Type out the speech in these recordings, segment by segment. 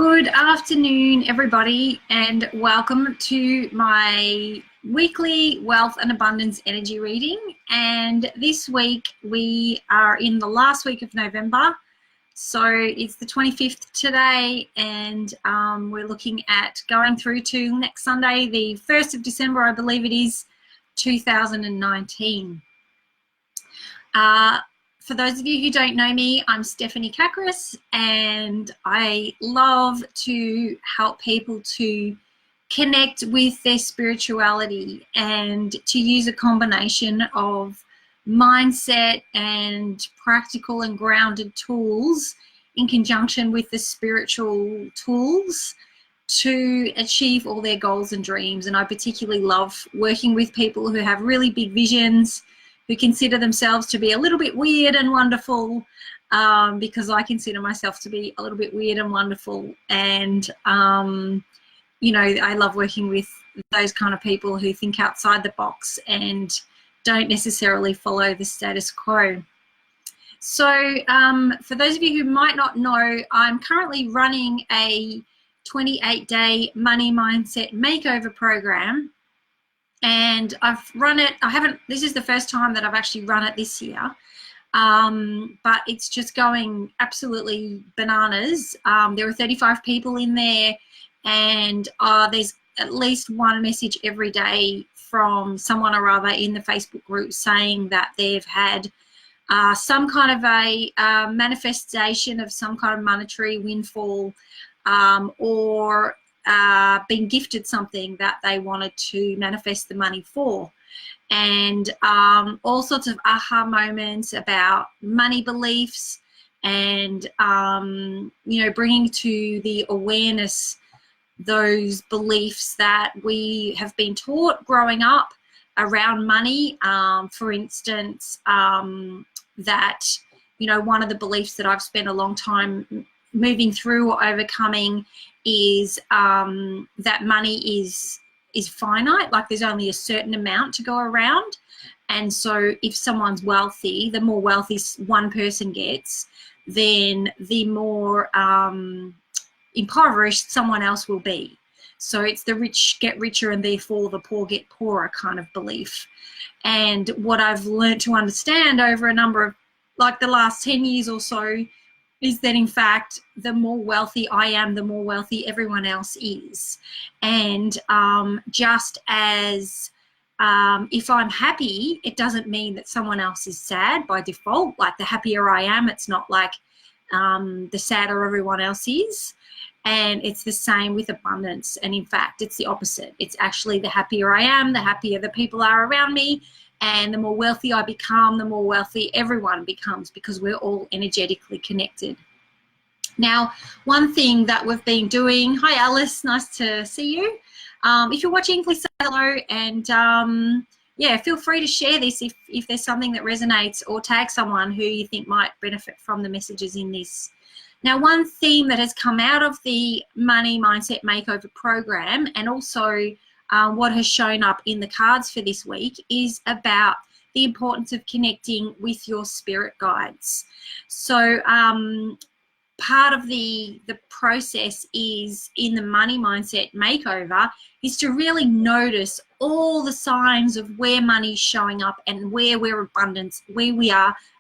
Good afternoon, everybody, and welcome to my weekly wealth and abundance energy reading. And this week we are in the last week of November. So it's the 25th today, and we're looking at going through to next Sunday, the 1st of December, I believe it is, 2019. For those of you who don't know me, I'm Stephanie Kakris, and I love to help people to connect with their spirituality and to use a combination of mindset and practical and grounded tools in conjunction with the spiritual tools to achieve all their goals and dreams. And I particularly love working with people who have really big visions, who consider themselves to be a little bit weird and wonderful, because I consider myself to be a little bit weird and wonderful. And, you know, I love working with those kind of people who think outside the box and don't necessarily follow the status quo. So for those of you who might not know, I'm currently running a 28-day money mindset makeover program. And I've run it, this is the first time that I've actually run it this year, but it's just going absolutely bananas. There are 35 people in there, and there's at least one message every day from someone or other in the Facebook group saying that they've had some kind of a manifestation of some kind of monetary windfall, or been gifted something that they wanted to manifest the money for, and all sorts of aha moments about money beliefs, and you know, bringing to the awareness those beliefs that we have been taught growing up around money. For instance, that, you know, one of the beliefs that I've spent a long time moving through or overcoming is that money is finite, like there's only a certain amount to go around. And so if someone's wealthy, the more wealthy one person gets, then the more impoverished someone else will be. So it's the rich get richer and therefore the poor get poorer kind of belief. And what I've learned to understand over a number of, like the last 10 years or so, is that in fact, the more wealthy I am, the more wealthy everyone else is. And just as if I'm happy, it doesn't mean that someone else is sad by default. Like the happier I am, it's not like the sadder everyone else is. And it's the same with abundance. And in fact, it's the opposite. It's actually the happier I am, the happier the people are around me. And the more wealthy I become, the more wealthy everyone becomes, because we're all energetically connected. Now, one thing that we've been doing, hi Alice, nice to see you. If you're watching, please say hello, and yeah, feel free to share this if there's something that resonates, or tag someone who you think might benefit from the messages in this. Now, one theme that has come out of the Money Mindset Makeover program, and also what has shown up in the cards for this week, is about the importance of connecting with your spirit guides. So part of the process is, in the Money Mindset Makeover, is to really notice all the signs of where money is showing up and where we are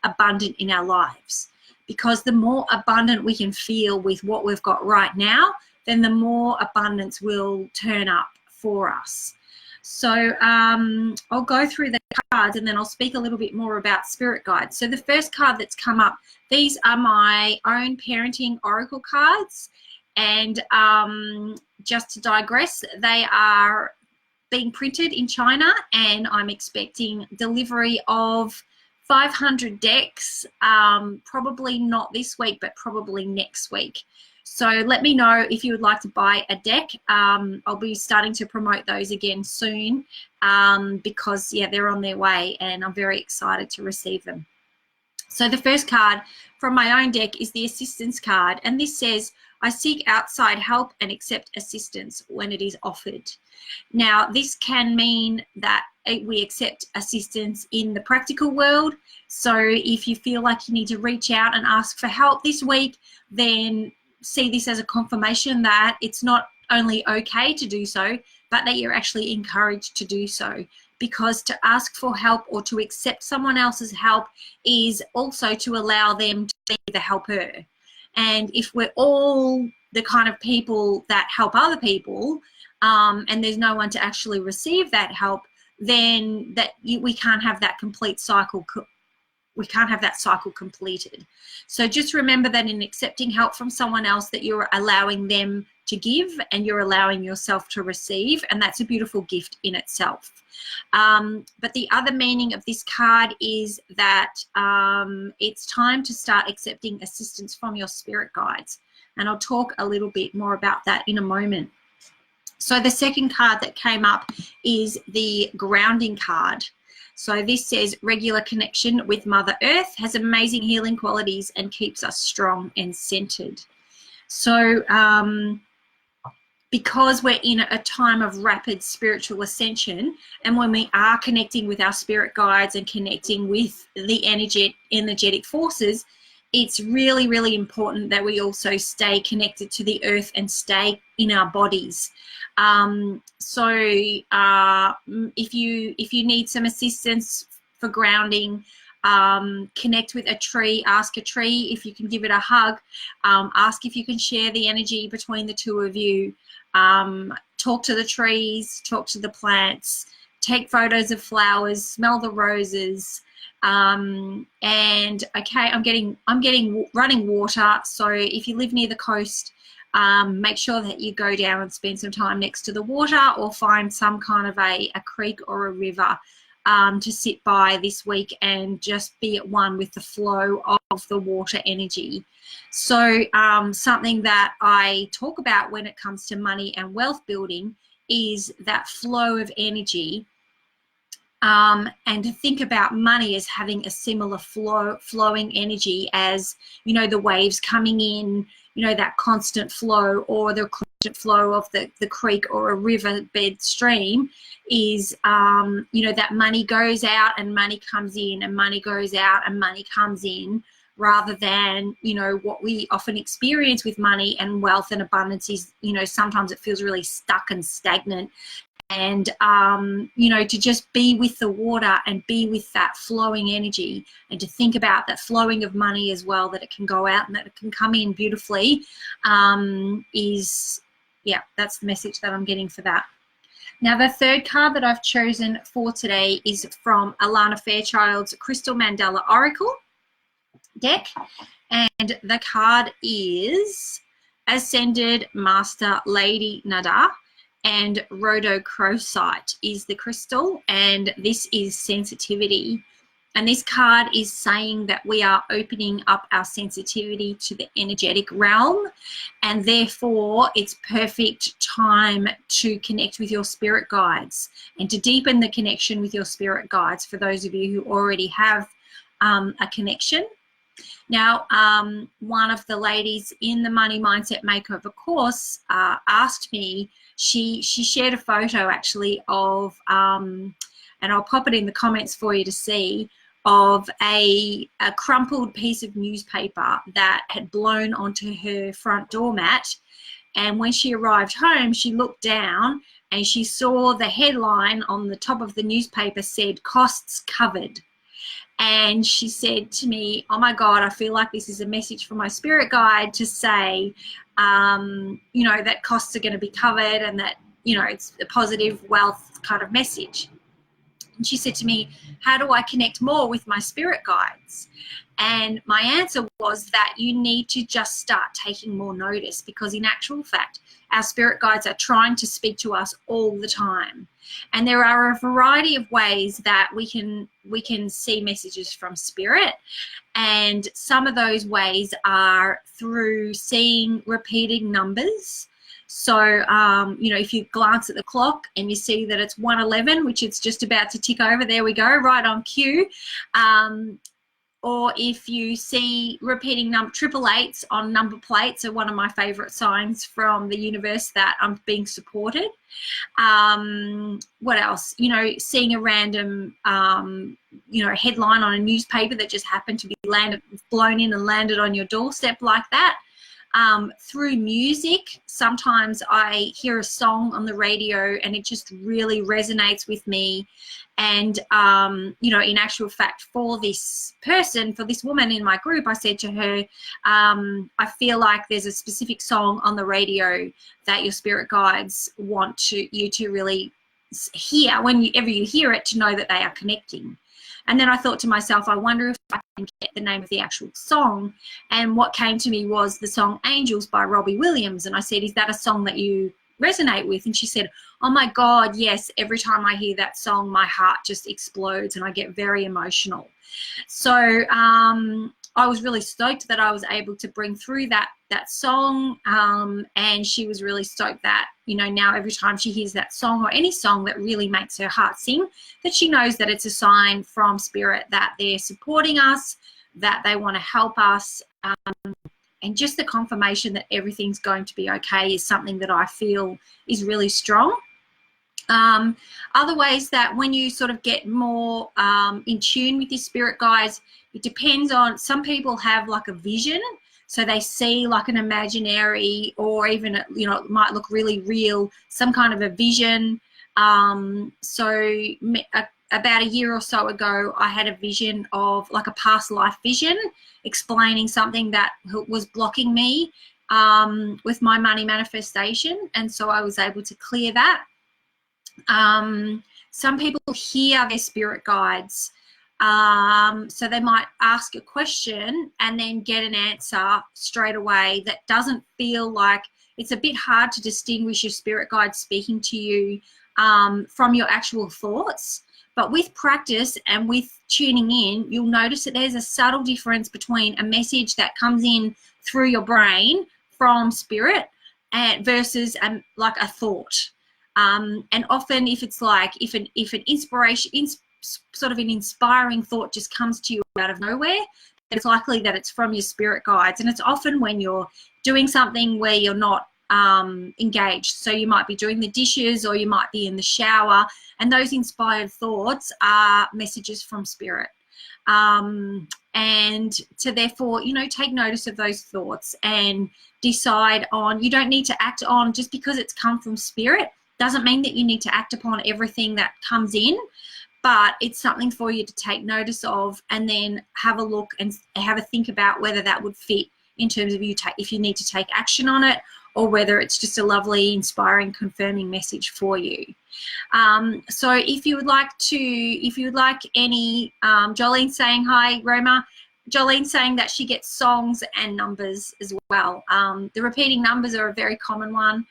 abundant in our lives. Because the more abundant we can feel with what we've got right now, then the more abundance will turn up for us. So I'll go through the cards and then I'll speak a little bit more about spirit guides. So the first card that's come up, these are my own parenting oracle cards, and just to digress, they are being printed in China, and I'm expecting delivery of 500 decks, probably not this week, but probably next week. So let me know if you would like to buy a deck. I'll be starting to promote those again soon, because yeah, they're on their way and I'm very excited to receive them. So the first card from my own deck is the assistance card, and this says, I seek outside help and accept assistance when it is offered. Now, this can mean that we accept assistance in the practical world. So if you feel like you need to reach out and ask for help this week, then see this as a confirmation that it's not only okay to do so, but that you're actually encouraged to do so. Because to ask for help or to accept someone else's help is also to allow them to be the helper. And if we're all the kind of people that help other people, and there's no one to actually receive that help, then we can't have that complete cycle. We can't have that cycle completed. So just remember that in accepting help from someone else, that you're allowing them to give and you're allowing yourself to receive, and that's a beautiful gift in itself. But the other meaning of this card is that it's time to start accepting assistance from your spirit guides, and I'll talk a little bit more about that in a moment. So the second card that came up is the grounding card. So this says regular connection with Mother Earth has amazing healing qualities and keeps us strong and centered. So because we're in a time of rapid spiritual ascension, and when we are connecting with our spirit guides and connecting with the energetic forces, it's really, really important that we also stay connected to the earth and stay in our bodies. So if you need some assistance for grounding, connect with a tree, ask a tree if you can give it a hug, ask if you can share the energy between the two of you, talk to the trees, talk to the plants, take photos of flowers, smell the roses. And okay, I'm getting running water. So if you live near the coast, make sure that you go down and spend some time next to the water, or find some kind of a creek or a river to sit by this week and just be at one with the flow of the water energy. So something that I talk about when it comes to money and wealth building is that flow of energy. And to think about money as having a similar flowing energy as, you know, the waves coming in, you know, that constant flow, or the constant flow of the creek or a riverbed stream is, you know, that money goes out and money comes in, and money goes out and money comes in, rather than, you know, what we often experience with money and wealth and abundance is, you know, sometimes it feels really stuck and stagnant. And, you know, to just be with the water and be with that flowing energy, and to think about that flowing of money as well, that it can go out and that it can come in beautifully, is, yeah, that's the message that I'm getting for that. Now, the third card that I've chosen for today is from Alana Fairchild's Crystal Mandala Oracle deck. And the card is Ascended Master Lady Nada, and rhodochrosite is the crystal, and this is sensitivity. And this card is saying that we are opening up our sensitivity to the energetic realm, and therefore it's perfect time to connect with your spirit guides and to deepen the connection with your spirit guides for those of you who already have a connection. Now, one of the ladies in the Money Mindset Makeover course asked me, she shared a photo actually of, and I'll pop it in the comments for you to see, of a crumpled piece of newspaper that had blown onto her front doormat. And when she arrived home, she looked down and she saw the headline on the top of the newspaper said, "Costs covered." And she said to me, "Oh my God, I feel like this is a message from my spirit guide to say, you know, that costs are going to be covered, and that, you know, it's a positive wealth kind of message." And she said to me, "How do I connect more with my spirit guides?" And my answer was that you need to just start taking more notice, because in actual fact, our spirit guides are trying to speak to us all the time. And there are a variety of ways that we can see messages from spirit. And some of those ways are through seeing repeating numbers. So, you know, if you glance at the clock and you see that it's 1:11, which it's just about to tick over, there we go, right on cue. Or if you see repeating triple eights on number plates, are one of my favorite signs from the universe that I'm being supported. What else? You know, seeing a random, you know, headline on a newspaper that just happened to be blown in and landed on your doorstep like that. through music. Sometimes I hear a song on the radio and it just really resonates with me. And, you know, in actual fact, for this person, for this woman in my group, I said to her, I feel like there's a specific song on the radio that your spirit guides want you to really hear. Whenever you hear it, to know that they are connecting. And then I thought to myself, I wonder if I can get the name of the actual song. And what came to me was the song Angels by Robbie Williams. And I said, is that a song that you resonate with? And she said, oh my God, yes. Every time I hear that song, my heart just explodes and I get very emotional. So I was really stoked that I was able to bring through that song, and she was really stoked that, you know, now every time she hears that song or any song that really makes her heart sing, that she knows that it's a sign from Spirit that they're supporting us, that they want to help us, and just the confirmation that everything's going to be okay is something that I feel is really strong. Other ways that when you sort of get more in tune with your spirit guides, it depends on, some people have like a vision, so they see like an imaginary, or even, you know, it might look really real, some kind of a vision. So about a year or so ago, I had a vision of like a past life vision explaining something that was blocking me with my money manifestation, and so I was able to clear that. Some people hear their spirit guides, so they might ask a question and then get an answer straight away that doesn't feel like, it's a bit hard to distinguish your spirit guide speaking to you from your actual thoughts. But with practice and with tuning in, you'll notice that there's a subtle difference between a message that comes in through your brain from spirit and versus like a thought. And often if it's like, if an inspiration, sort of an inspiring thought just comes to you out of nowhere, it's likely that it's from your spirit guides. And it's often when you're doing something where you're not engaged. So you might be doing the dishes, or you might be in the shower, and those inspired thoughts are messages from spirit. And to therefore, you know, take notice of those thoughts and decide on, you don't need to act on just because it's come from spirit. Doesn't mean that you need to act upon everything that comes in, but it's something for you to take notice of, and then have a look and have a think about whether that would fit in terms of if you need to take action on it, or whether it's just a lovely, inspiring, confirming message for you. So if you would like any, Jolene saying hi, Roma. Jolene saying that she gets songs and numbers as well. The repeating numbers are a very common one.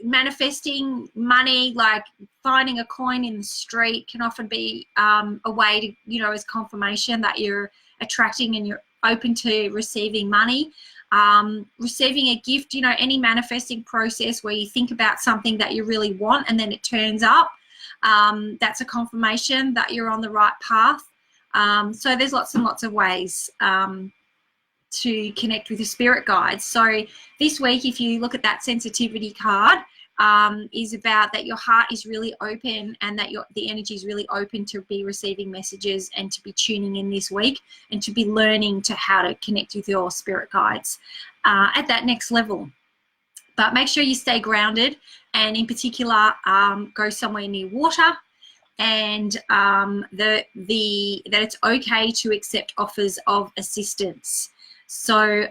Manifesting money, like finding a coin in the street, can often be a way to, you know, as confirmation that you're attracting and you're open to receiving money. Receiving a gift, you know, any manifesting process where you think about something that you really want and then it turns up, that's a confirmation that you're on the right path. So there's lots and lots of ways to connect with your spirit guides. So this week, if you look at that sensitivity card, is about that your heart is really open, and that the energy is really open to be receiving messages and to be tuning in this week, and to be learning to how to connect with your spirit guides at that next level. But make sure you stay grounded, and in particular, go somewhere near water, and that it's okay to accept offers of assistance. So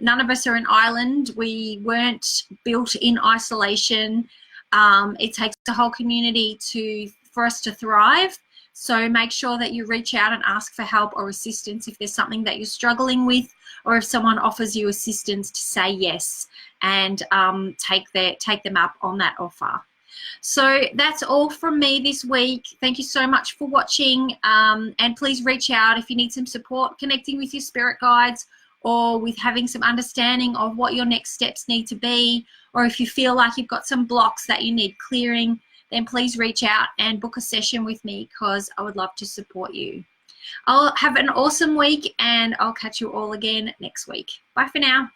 none of us are an island. We weren't built in isolation. It takes a whole community for us to thrive. So make sure that you reach out and ask for help or assistance if there's something that you're struggling with, or if someone offers you assistance, to say yes and take them up on that offer. So that's all from me this week. Thank you so much for watching, and please reach out if you need some support connecting with your spirit guides, or with having some understanding of what your next steps need to be, or if you feel like you've got some blocks that you need clearing, then please reach out and book a session with me, because I would love to support you. I'll have an awesome week, and I'll catch you all again next week. Bye for now.